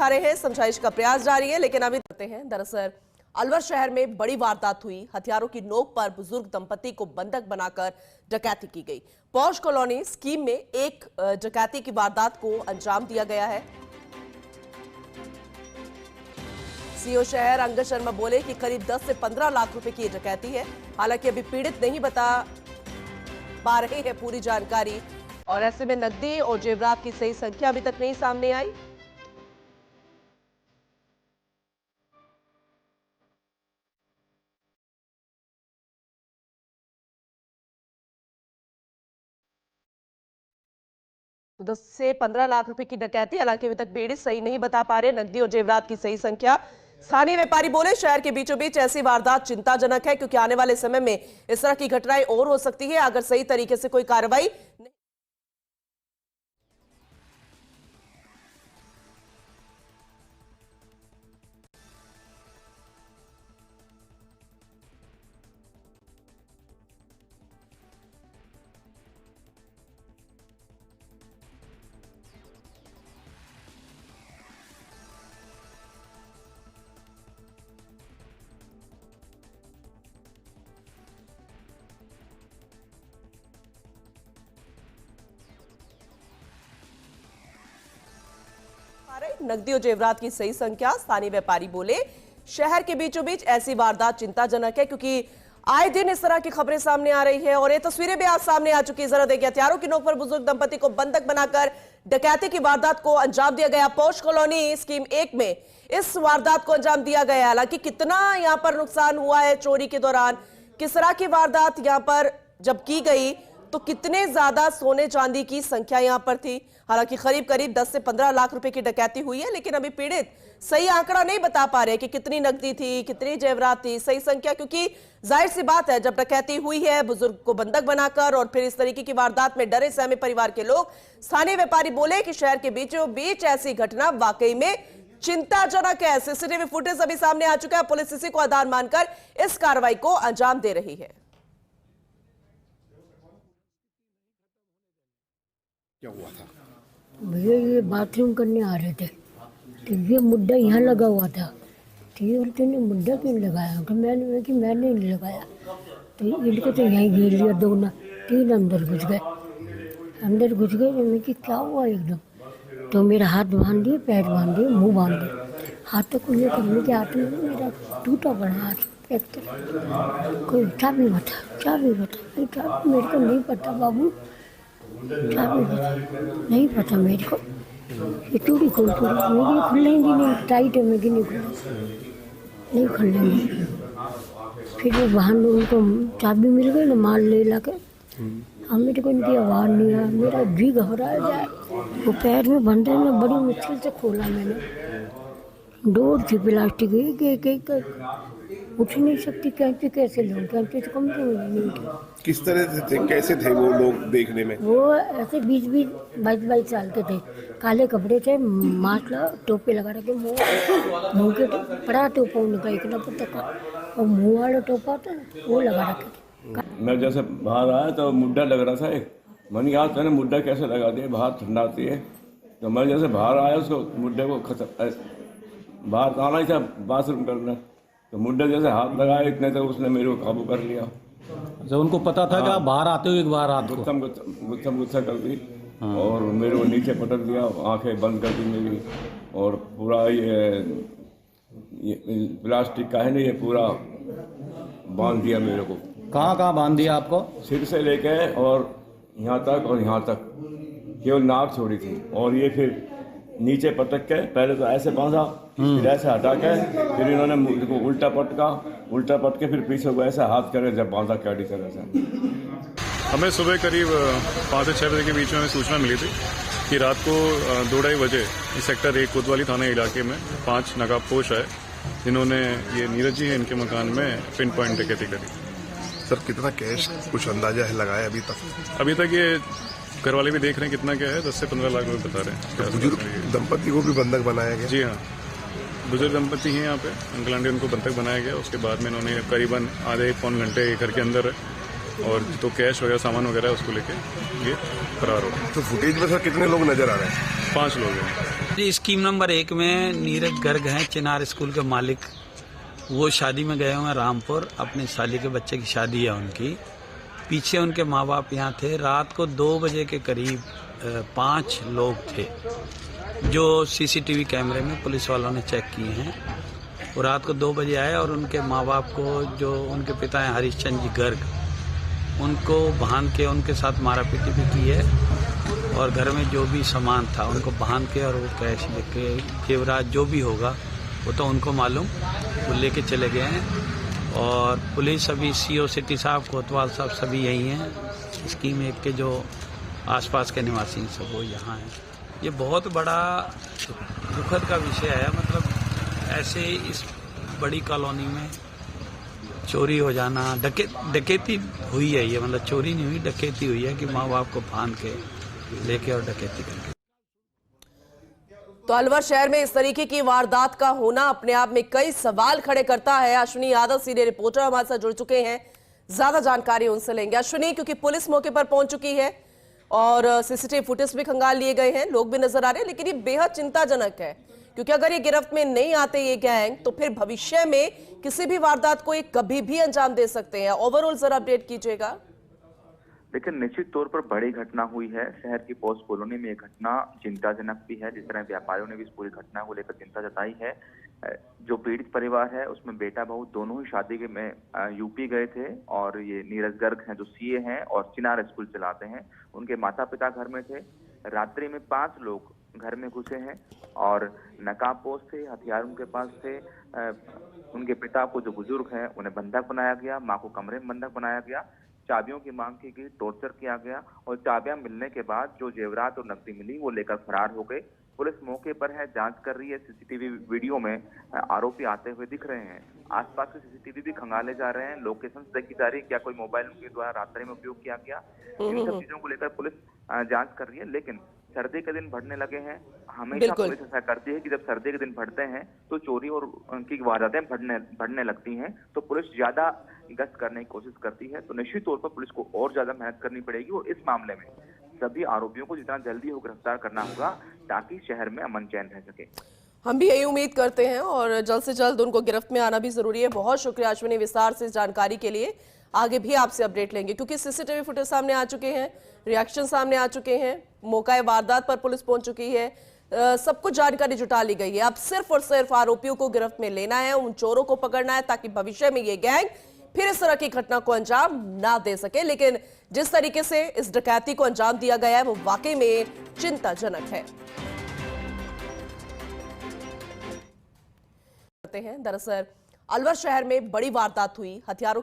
दिखा रहे हैं, समझाइश का प्रयास जारी है, लेकिन अभी करते हैं। दरअसल अलवर शहर में बड़ी वारदात हुई। हथियारों की नोक पर बुजुर्ग दंपति को बंधक बनाकर डकैती की गई। पॉश कॉलोनी स्कीम में एक डकैती की वारदात को अंजाम दिया गया है। सीओ शहर अंगद शर्मा बोले कि करीब 10 से 15 लाख रुपए की डकैती है। हालांकि अभी पीड़ित नहीं बता पा रहे हैं पूरी जानकारी, और ऐसे में नकदी और जेवरात की सही संख्या अभी तक नहीं सामने आई। तो 10 से 15 लाख रुपए की डकैती, हालांकि अभी तक पीड़ित सही नहीं बता पा रहे नकदी और जेवरात की सही संख्या। स्थानीय व्यापारी बोले शहर के बीचों बीच ऐसी वारदात चिंताजनक है, क्योंकि आने वाले समय में इस तरह की घटनाएं और हो सकती है अगर सही तरीके से कोई कार्रवाई नकदी और जेवरात की सही संख्या। स्थानीय व्यापारी बोले शहर के बीचों बीच ऐसी वारदात चिंताजनक है, क्योंकि आए दिन इस तरह की खबरें सामने आ रही है और ये तस्वीरें भी आज सामने आ चुकी है। जरा देखिए, हथियारों की नोक पर बुजुर्ग दंपति को बंधक बनाकर डकैती की वारदात को अंजाम दिया गया। पॉश कॉलोनी स्कीम 1 में इस वारदात को अंजाम दिया गया। हालांकि कितना यहां पर नुकसान हुआ है चोरी के दौरान, किस तरह की वारदात यहां पर जब की गई तो कितने ज्यादा सोने चांदी की संख्या यहां पर थी। हालांकि करीब 10 से 15 लाख रुपए की डकैती हुई है, लेकिन अभी पीड़ित सही आंकड़ा नहीं बता पा रहे कि कितनी नकदी थी, कितनी जेवरात थी, सही संख्या, क्योंकि जाहिर सी बात है जब डकैती हुई है बुजुर्ग को बंधक बनाकर और फिर इस तरीके की वारदात में डरे सहमे परिवार के लोग। स्थानीय व्यापारी बोले कि शहर के बीचों बीच ऐसी घटना वाकई में चिंताजनक है। सीसीटीवी फुटेज अभी सामने आ चुका है। पुलिस इसी को आधार मानकर इस कार्रवाई को अंजाम दे रही है। क्या हुआ था? भैया ये बाथरूम करने आ रहे थे तो ये मुद्दा यहाँ लगा हुआ था। तो ये औरतों ने मुद्दा क्यों लगाया? कि मैंने नहीं लगाया। तो इनको तो यहीं घेर लिया, 2 ना 3 अंदर घुस गए। तो मैं कि क्या हुआ एकदम? तो मेरा हाथ बांध दिए, पैर बांध दिए, मुँह बांध दिए। हाथ तक को ये करने के हाथ में मेरा टूटा पड़ा हाथ एक तरफ। कोई चाबी बता मेरे को नहीं पता बाबू, नहीं पता मेरे को। ये चूड़ी मेरी खुलेंगी नहीं, टाइट है मेरी, नहीं खुलेंगी। फिर वो बहन उनको चाबी मिल गई ना, माल ले ला के। अब मेरे को इनकी आवाज़ नहीं आया, मेरा जी घबरा जाए। वो पैर में बंधे ने बड़ी मुश्किल से खोला मैंने। डोर थी प्लास्टिक, एक उठ नहीं सकती। कैसे लोग कैंची तो कम नहीं थी। किस तरह से थे, कैसे थे वो लोग देखने में? वो ऐसे 22 साल के थे, काले कपड़े थे, मास्क टोपी लगा रखे, मुँह के बड़ा टोपा उनका एक नंबर तक का, और मुँह वाला टोपा था वो लगा रखे थे। मैं जैसे बाहर आया तो मुड्ढा लग रहा था एक, मैंने याद मैंने मुड्ढा कैसे लगा दिया, बाहर ठंडा आती है। तो मैं जैसे बाहर आया उसको मुड्ढे को बाहर आना ही था बाथरूम करना, तो मुड्ढे जैसे हाथ लगाया इतने तक उसने मेरे को काबू कर लिया। अच्छा, उनको पता था कि आप बाहर आते हो एक बार रात को? गुत्था कर दी और मेरे को नीचे पटक दिया, आंखें बंद कर दी मेरी, और पूरा ये प्लास्टिक का है ना, ये पूरा बांध दिया मेरे को। कहाँ बांध दिया आपको? सिर से लेके और यहाँ तक केवल नाक छोड़ी थी, और ये फिर नीचे पटक के पहले तो ऐसे बांधा, फिर ऐसे हटा के, फिर इन्होंने मुझे को उल्टा पट के फिर पीछे को ऐसा हाथ करे जब बांधा कैडी तरह से। हमें सुबह करीब 5 से 6 बजे के बीच में सूचना मिली थी कि रात को 2-2:30 बजे इस सेक्टर 1 कोतवाली थाना इलाके में 5 नकाबपोश है, जिन्होंने ये नीरज जी है इनके मकान में पिन पॉइंट डकैती करी। सर कितना कैश कुछ अंदाजा है लगाया अभी तक? ये घर वाले भी देख रहे हैं कितना क्या है, 10 से 15 लाख रुपए बता रहे हैं। तो बुजुर्ग दंपति को भी बंधक बनाया गया? जी हाँ, बुजुर्ग दंपति हैं यहाँ पे, अंकल आंटी, उनको बंधक बनाया गया। उसके बाद में इन्होंने करीबन आधे 1-1.25 घंटे घर के अंदर है, और तो कैश वगैरह सामान वगैरह उसको लेके ये फरार हो गए। तो फुटेज में सर कितने लोग नजर आ रहे हैं? 5 लोग हैं। जी, स्कीम नंबर 1 में नीरज गर्ग हैं, चिनार स्कूल के मालिक। वो शादी में गए हुए हैं रामपुर, अपनी साली के बच्चे की शादी है उनकी। पीछे उनके माँ बाप यहाँ थे। रात को 2 बजे के करीब 5 लोग थे जो सीसीटीवी कैमरे में पुलिस वालों ने चेक किए हैं। वो रात को 2 बजे आए और उनके माँ बाप को, जो उनके पिता हैं हरीशचंद जी गर्ग, उनको बांध के उनके साथ मारा पीटी भी की है और घर में जो भी सामान था उनको बांध के और वो कैश लेके, जेवरात जो भी होगा वो तो उनको मालूम, वो लेके चले गए हैं। और पुलिस अभी सीओ सिटी साहब, कोतवाल साहब सभी यही हैं। स्कीम 1 के जो आसपास के निवासी हैं सब वो यहाँ हैं। ये बहुत बड़ा दुखद का विषय है। मतलब ऐसे इस बड़ी कॉलोनी में चोरी हो जाना, डकैती हुई है। ये मतलब चोरी नहीं हुई, डकैती हुई है कि माँ बाप को बांध के लेके और डकैती करके। तो अलवर शहर में इस तरीके की वारदात का होना अपने आप में कई सवाल खड़े करता है। अश्विनी यादव सीनियर रिपोर्टर हमारे साथ जुड़ चुके हैं, ज्यादा जानकारी उनसे लेंगे। अश्विनी, क्योंकि पुलिस मौके पर पहुंच चुकी है और सीसीटीवी फुटेज भी खंगाल लिए गए हैं, लोग भी नजर आ रहे हैं, लेकिन ये बेहद चिंताजनक है क्योंकि अगर ये गिरफ्त में नहीं आते ये गैंग तो फिर भविष्य में किसी भी वारदात को ये कभी भी अंजाम दे सकते हैं। ओवरऑल जरा अपडेट कीजिएगा। लेकिन निश्चित तौर पर बड़ी घटना हुई है। शहर की पोस्ट कॉलोनी में ये घटना चिंताजनक भी है। जिस तरह व्यापारियों ने भी इस पूरी घटना को लेकर चिंता जताई है। जो पीड़ित परिवार है उसमें बेटा बहू दोनों ही शादी के में यूपी गए थे और ये नीरज गर्ग हैं जो सीए हैं और चिनार स्कूल चलाते हैं। उनके माता पिता घर में थे। रात्रि में 5 लोग घर में घुसे हैं और नकाबपोश थे, हथियार उनके पास थे। उनके पिता को जो बुजुर्ग हैं उन्हें बंधक बनाया गया, मां को कमरे में बंधक बनाया गया, चाबियों की मांग की गई, टॉर्चर किया गया और चाबियां मिलने के बाद जो जेवरात और नकदी मिली वो लेकर फरार हो गए। पुलिस मौके पर है, जांच कर रही है। सीसीटीवी वीडियो में आरोपी आते हुए दिख रहे हैं। आसपास के सीसीटीवी भी खंगाले जा रहे हैं, लोकेशन देखी जा रही है, क्या कोई मोबाइल उनके द्वारा रात्रि में उपयोग किया गया। इन सब चीजों को लेकर पुलिस जांच कर रही है। लेकिन सर्दी के दिन बढ़ने लगे हैं। हमेशा पुलिस ऐसा करती है कि जब सर्दी के दिन बढ़ते हैं तो चोरी और उनकी वारदातें बढ़ने लगती हैं, तो पुलिस ज्यादा गश्त करने की कोशिश करती है। तो निश्चित तौर पर पुलिस को और ज्यादा मेहनत करनी पड़ेगी और इस मामले में सभी आरोपियों को जितना जल्दी हो गिरफ्तार करना होगा ताकि शहर में अमन चैन रह सके। हम भी यही उम्मीद करते हैं और जल्द से जल्द उनको गिरफ्त में आना भी जरूरी है। बहुत शुक्रिया अश्विनी विस्तार से इस जानकारी के लिए। आगे भी आपसे अपडेट लेंगे क्योंकि सीसीटीवी फुटेज सामने आ चुके हैं, रिएक्शन सामने आ चुके हैं, मौका वारदात पर पुलिस पहुंच चुकी है, सब कुछ जानकारी जुटा ली गई है। अब सिर्फ और सिर्फ आरोपियों को गिरफ्त में लेना है, उन चोरों को पकड़ना है ताकि भविष्य में ये गैंग फिर इस तरह की घटना को अंजाम ना दे सके। लेकिन जिस तरीके से इस डकैती को अंजाम दिया गया है वो वाकई में चिंताजनक है। दरअसल अलवर शहर में बड़ी वारदात हुई। हथियारों